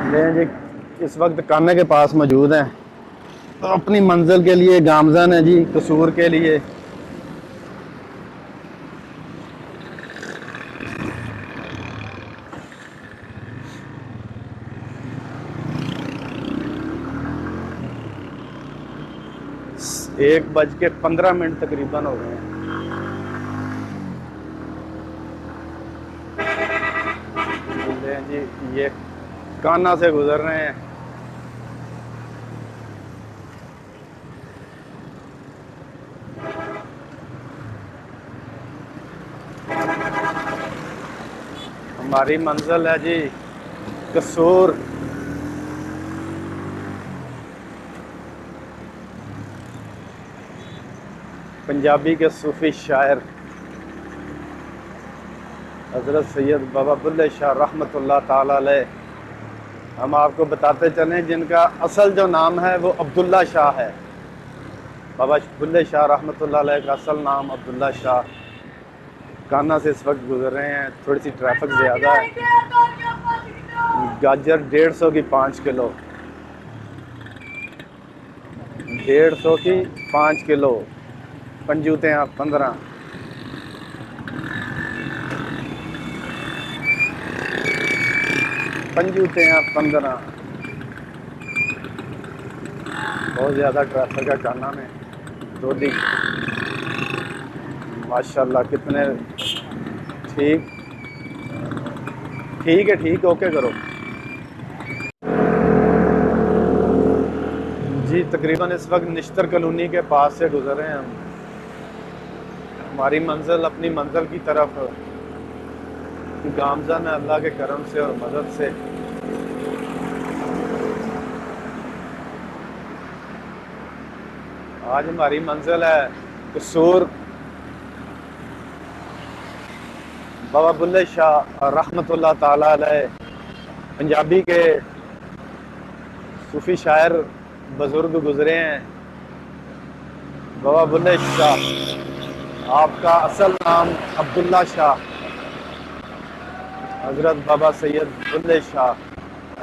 ले जी, इस वक्त कान्हा के पास मौजूद हैं। तो अपनी मंजिल के लिए गामजन है जी, कसूर के लिए। एक बज के 15 मिनट तकरीबन हो गए हैं। ले जी, ये कान्हा से गुजर रहे हैं। हमारी मंजिल है जी कसूर। पंजाबी के सूफी शायर हज़रत सैयद बाबा बुल्ले शाह रहमतुल्लाह ताला अलैह। हम आपको बताते चलें, जिनका असल जो नाम है वो अब्दुल्ला शाह है। बाबा बुल्ले शाह रहमतुल्लाह अलैह का असल नाम अब्दुल्ला शाह। कान्हा से इस वक्त गुजर रहे हैं। थोड़ी सी ट्रैफिक ज़्यादा है। गाजर 150 की 5 किलो, 150 की 5 किलो। पंजूते हैं 15। पंजूते हैं 15। बहुत ज़्यादा ट्रैफिक है कान्हा में। दो दिन माशाल्लाह कितने ठीक ठीक है, ठीक ओके करो जी। तकरीबन इस वक्त निश्तर कॉलोनी के पास से गुजर रहे हैं हम। हमारी मंजिल अपनी मंजिल की तरफ गामजन है अल्लाह के करम से और मदद से। आज हमारी मंजिल है कसूर। बाबा बुल्ले शाह रहमतुल्लाह ताला अलैह पंजाबी के सूफी शायर बुजुर्ग गुजरे हैं। बाबा बुल्ले शाह, आपका असल नाम अब्दुल्ला शाह। हज़रत बाबा सैयद बुल्ले शाह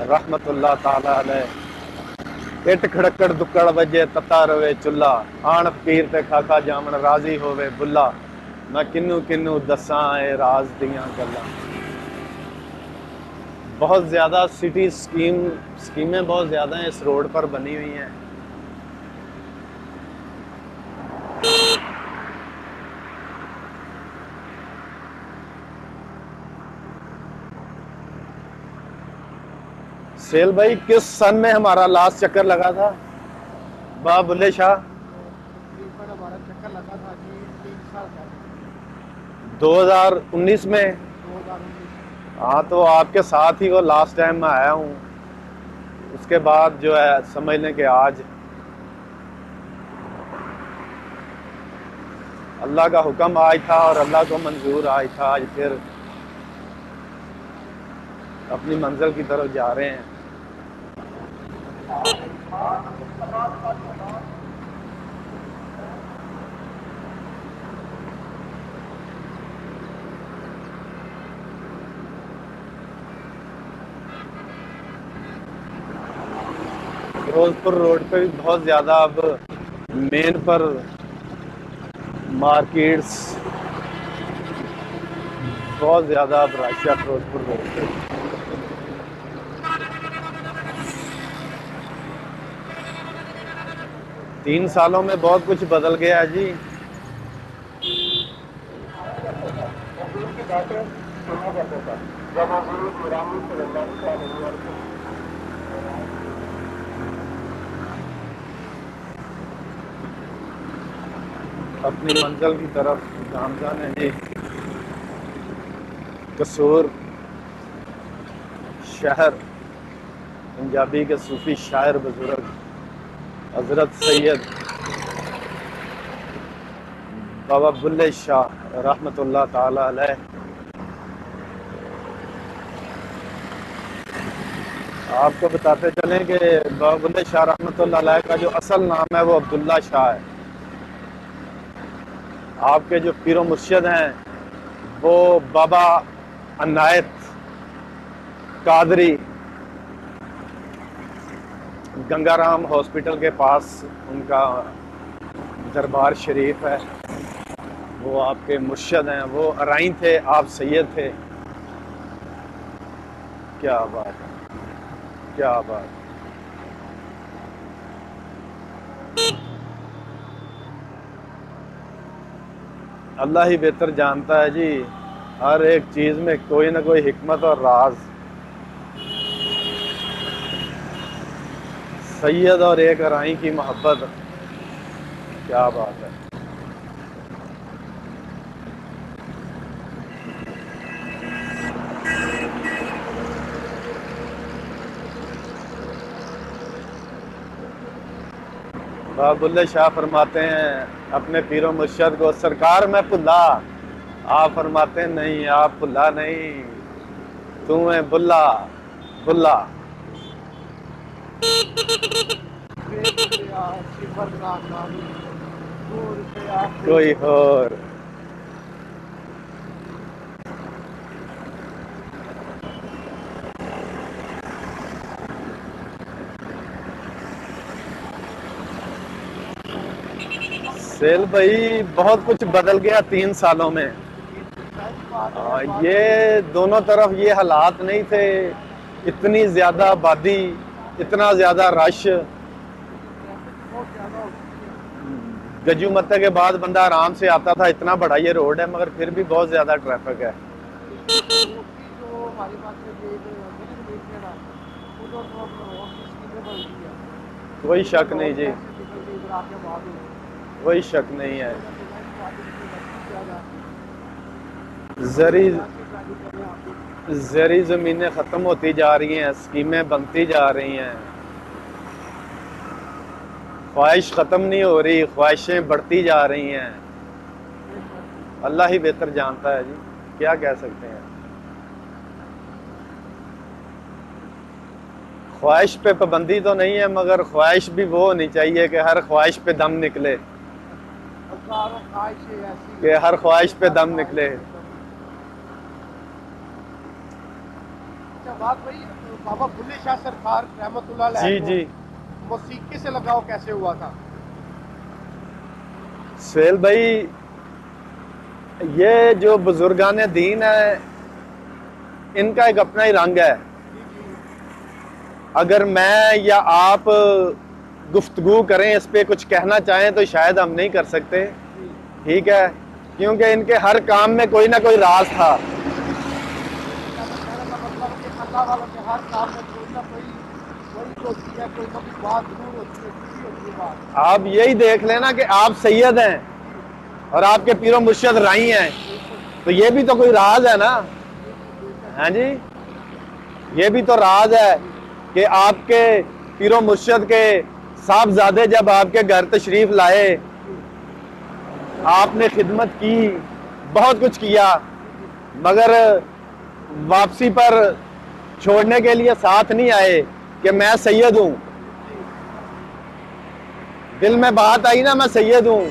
रहमतुल्लाह ताला अलैह। इट खड़कड़ दुक्कड़ वजे तता रवे चुल्ला, आण पीर ते खाका जामन राजी होवे बुल्ला। मैं किन्नू किन्नू दसा ए राज दियां गल्लां। बहुत ज़्यादा सिटी स्कीमें बहुत ज़्यादा हैं, इस रोड पर बनी हुई हैं। सेल भाई, किस सन में हमारा लास्ट चक्कर लगा था बाबा बुल्ले शाह? हमारा चक्कर लगा था जी 3 साल पहले, 2019 में। 2019। हाँ, तो आपके साथ ही वो लास्ट टाइम मैं आया हूँ। उसके बाद जो है समझ लें कि आज अल्लाह का हुक्म आज था और अल्लाह को मंजूर आज था। आज फिर अपनी मंजिल की तरफ जा रहे हैं। फिरोजपुर रोड पे भी बहुत ज़्यादा अब मेन पर मार्केट्स बहुत ज़्यादा अब रश है फिरोजपुर रोड पे। 3 सालों में बहुत कुछ बदल गया है जी। अपनी मंजिल की तरफ गामजन है जी कसूर शहर। पंजाबी के सूफी शायर बुजुर्ग हज़रत सैयद बाबा बुल्ले शाह रहमतुल्लाह ताला अलैह। आपको बताते चलें कि बाबा बुल्ले शाह रहमतुल्लाह अलैह का जो असल नाम है वो अब्दुल्ला शाह है। आपके जो पीरो मुर्शिद हैं वो बाबा अनायत कादरी गंगाराम हॉस्पिटल के पास उनका दरबार शरीफ है। वो आपके मुर्शद हैं, वो अराई थे, आप सैयद थे। क्या बात है, क्या बात। अल्लाह ही बेहतर जानता है जी, हर एक चीज़ में कोई ना कोई हिकमत और राज। सैयद और एक अराई की मोहब्बत, क्या बात है। बाबा बुल्ले शाह फरमाते हैं अपने पीरो मुर्शद को, सरकार मैं भुल्ला। आप फरमाते हैं नहीं, आप भुल्ला नहीं, तू है बुल्ला, बुल्ला। कोई और। सेल भाई बहुत कुछ बदल गया 3 सालों में। ये दोनों तरफ ये हालात नहीं थे, इतनी ज्यादा आबादी, इतना ज्यादा रश। गज्जू मत्ते के बाद बंदा आराम से आता था, इतना बड़ा ये रोड है मगर फिर भी बहुत ज्यादा ट्रैफिक है। कोई शक नहीं जी, कोई शक नहीं है। जरी जमीनें खत्म होती जा रही हैं, स्कीमें बनती जा रही हैं, ख्वाहिश ख़त्म नहीं हो रही, ख्वाहिशें बढ़ती जा रही हैं। अल्लाह ही बेहतर जानता है जी, क्या कह सकते हैं। ख्वाहिश पे पाबंदी तो नहीं है, मगर ख्वाहिश भी वो होनी चाहिए कि हर ख्वाहिश पे दम निकले, कि हर ख्वाहिश पे दम निकले। बात भाई बाबा बुल्ले शाह सरकार रहमतुल्लाह अलैह जी को जी। मौसीकी से लगाव कैसे हुआ था? सुहेल भाई, ये जो बुजुर्गान दीन है, इनका एक अपना ही रंग है। अगर मैं या आप गुफ्तगू करें, इस पे कुछ कहना चाहें तो शायद हम नहीं कर सकते, ठीक है, क्योंकि इनके हर काम में कोई ना कोई राज था। आप यही देख लेना कि आप सैयद हैं और आपके पीरो मुर्शद राई हैं, तो ये भी तो कोई राज है ना। हाँ जी, ये भी तो राज है कि आपके पीरो मुर्शद के साहबजादे जब आपके घर तशरीफ लाए, आपने खिदमत की, बहुत कुछ किया, मगर वापसी पर छोड़ने के लिए साथ नहीं आए कि मैं सैयद हूं। दिल में बात आई ना, मैं सैयद हूं,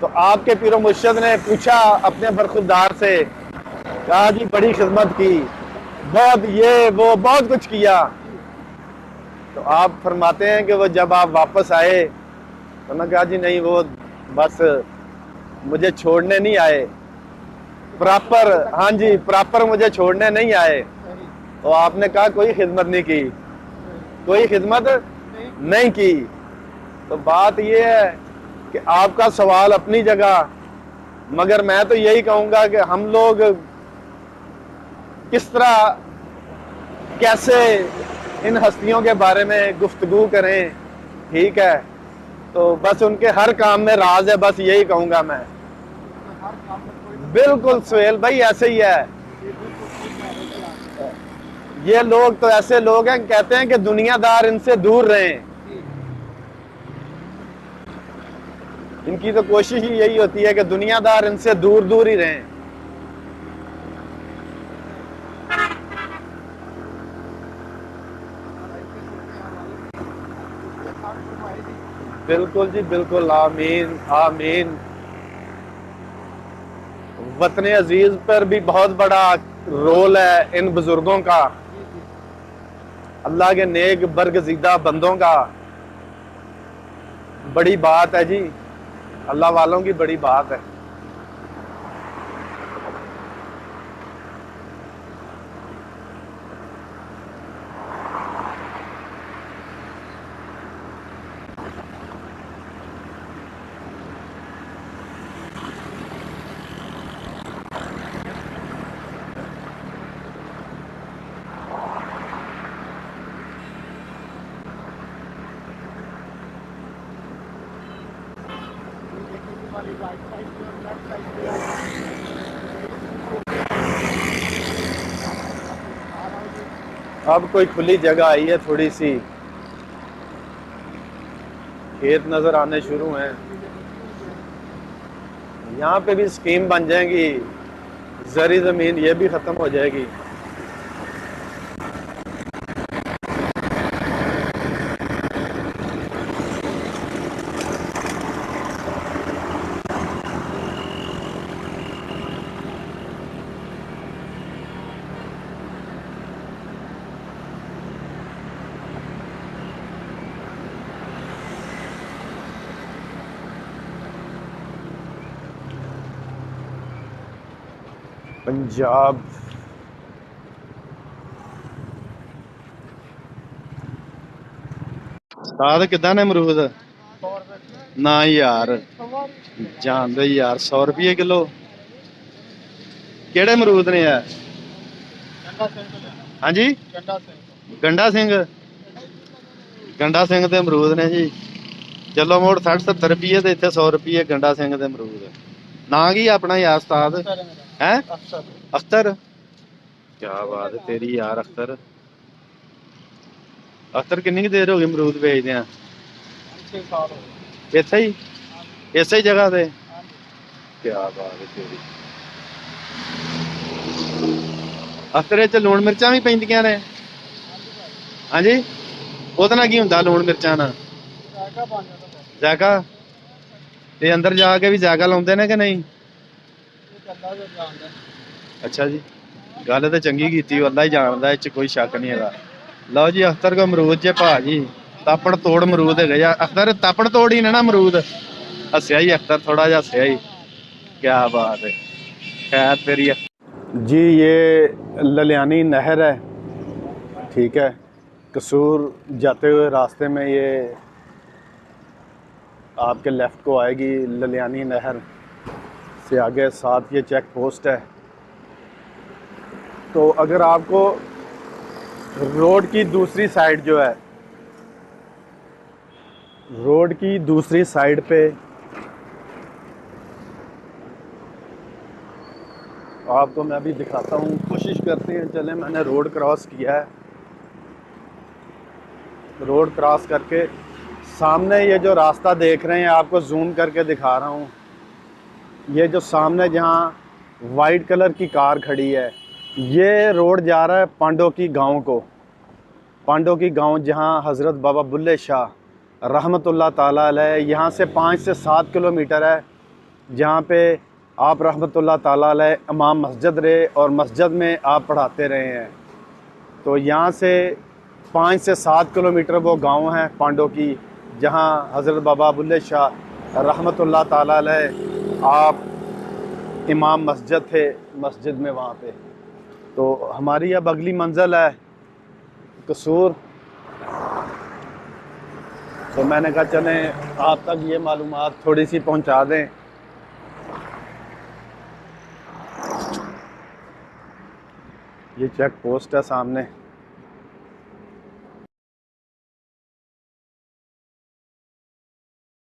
तो आपके पीरो मुर्शद ने पूछा अपने बरखुरदार से, कहा जी बड़ी खिदमत की, बहुत ये वो बहुत कुछ किया। तो आप फरमाते हैं कि वो जब आप वापस आए तो मैं कहा जी नहीं, वो बस मुझे छोड़ने नहीं आए, प्रॉपर, हाँ जी, प्रॉपर मुझे छोड़ने नहीं आए। तो आपने कहा कोई खिदमत नहीं की, कोई खिदमत नहीं की। तो बात यह है कि आपका सवाल अपनी जगह, मगर मैं तो यही कहूँगा कि हम लोग किस तरह, कैसे इन हस्तियों के बारे में गुफ्तगू करें, ठीक है। तो बस उनके हर काम में राज है, बस यही कहूँगा मैं। बिल्कुल सुहेल भाई, ऐसे ही है। ये लोग तो ऐसे लोग हैं, कहते हैं कि दुनियादार इनसे दूर रहें। इनकी तो कोशिश ही यही होती है कि दुनियादार इनसे दूर दूर ही रहें। बिल्कुल जी बिल्कुल, आमीन आमीन। वतन अजीज पर भी बहुत बड़ा रोल है इन बुजुर्गों का। अल्लाह के नेक बरगज़ीदा बंदों का बड़ी बात है जी, अल्लाह वालों की बड़ी बात है। हमारी राइट साइड पे और लेफ्ट साइड पे आ रहा है। अब कोई खुली जगह आई है, थोड़ी सी खेत नजर आने शुरू हैं। यहाँ पे भी स्कीम बन जाएगी, जरी जमीन ये भी खत्म हो जाएगी। पंजाब साद किदा ने अमरूद 100 रुपए ना यार, सवारी जान दे यार, 100 रुपये किलो। केड़े अमरूद ने यार? गंडा सिंह को लेना। हाँ जी, गंडा सिंह गंडा सिंह, गंडा सिंह दे अमरूद ने जी। चलो मोड़ 60-70 रुपये ते इत्थे 100 रुपये गंडा सिंह दे अमरूद। ना की अपना यार उस्ताद अक्सर है मेरा। है? अक्सर अख्तर, क्या बात है तेरी यार अख्तर। अख्तर किन्नी की देर हो गई अमरूद बेचदे आ? 6 साल हो गए। इत्थे ही, इसे ही जगह ते? हाँ जी। क्या बात है तेरी। अख्तर च लूण मिर्चां भी पैंदियां ने? हाँ जी, ਉਹਦੇ ਨਾਲ ਕੀ ਹੁੰਦਾ ਲੂਣ ਮਿਰਚਾਂ ਨਾਲ? जायका बन जाता है। ਜਾਇਕਾ ਤੇ ਅੰਦਰ ਜਾ ਕੇ ਵੀ ਜਾਇਕਾ ਲਾਉਂਦੇ ਨੇ ਕਿ ਨਹੀਂ? ये गंडा जो जानता है। ਅੱਛਾ ਜੀ, ਗੱਲ ਤੇ ਚੰਗੀ ਕੀਤੀ, ਅੱਲਾ ਹੀ ਜਾਣਦਾ, ਇਹ ਚ ਕੋਈ ਸ਼ੱਕ ਨਹੀਂ ਹੈਗਾ। ਲਓ ਜੀ ਅਖਤਰ ਕੋ ਅਮਰੂਦ ਜੇ ਭਾਜੀ, ਤਾਪੜ ਤੋੜ ਅਮਰੂਦ ਹੈਗੇ ਆ। ਅਖਤਰ ਤਾਪੜ ਤੋੜ ਹੀ ਨੇ ਨਾ ਅਮਰੂਦ? ਹੱਸਿਆ ਹੀ ਅਖਤਰ, ਥੋੜਾ ਜਿਹਾ ਹੱਸਿਆ ਹੀ। क्या बात है, खैर तेरी जी। ये ललियानी नहर है, ठीक है। कसूर जाते हुए रास्ते में ये आपके लेफ़्ट को आएगी ललियानी नहर से आगे, साथ ये चेक पोस्ट है। तो अगर आपको रोड की दूसरी साइड जो है, रोड की दूसरी साइड पे आपको मैं अभी दिखाता हूँ, कोशिश करते हैं। चले, मैंने रोड क्रॉस किया है। रोड क्रॉस करके सामने ये जो रास्ता देख रहे हैं, आपको जूम करके दिखा रहा हूँ। ये जो सामने जहाँ वाइट कलर की कार खड़ी है, ये रोड जा रहा है पांडो की गांव को। पांडो की गांव जहाँ हज़रत बाबा बुल्ले शाह रहमतुल्लाह ताला अलैह, यहाँ से 5 से 7 किलोमीटर है, जहाँ पे आप रहमतुल्लाह ताला अलैह इमाम मस्जिद रहे और मस्जिद में आप पढ़ाते रहे हैं। तो यहाँ से 5 से 7 किलोमीटर वो गांव है पांडो की, जहाँ हज़रत बाबा बुल्ले शाह रहमतुल्लाह ताला अलैह आप इमाम मस्जिद थे, मस्जिद में वहाँ पे। तो हमारी अब अगली मंजिल है कसूर। तो मैंने कहा चलें आप तक ये मालूमात थोड़ी सी पहुँचा दें। ये चेक पोस्ट है सामने।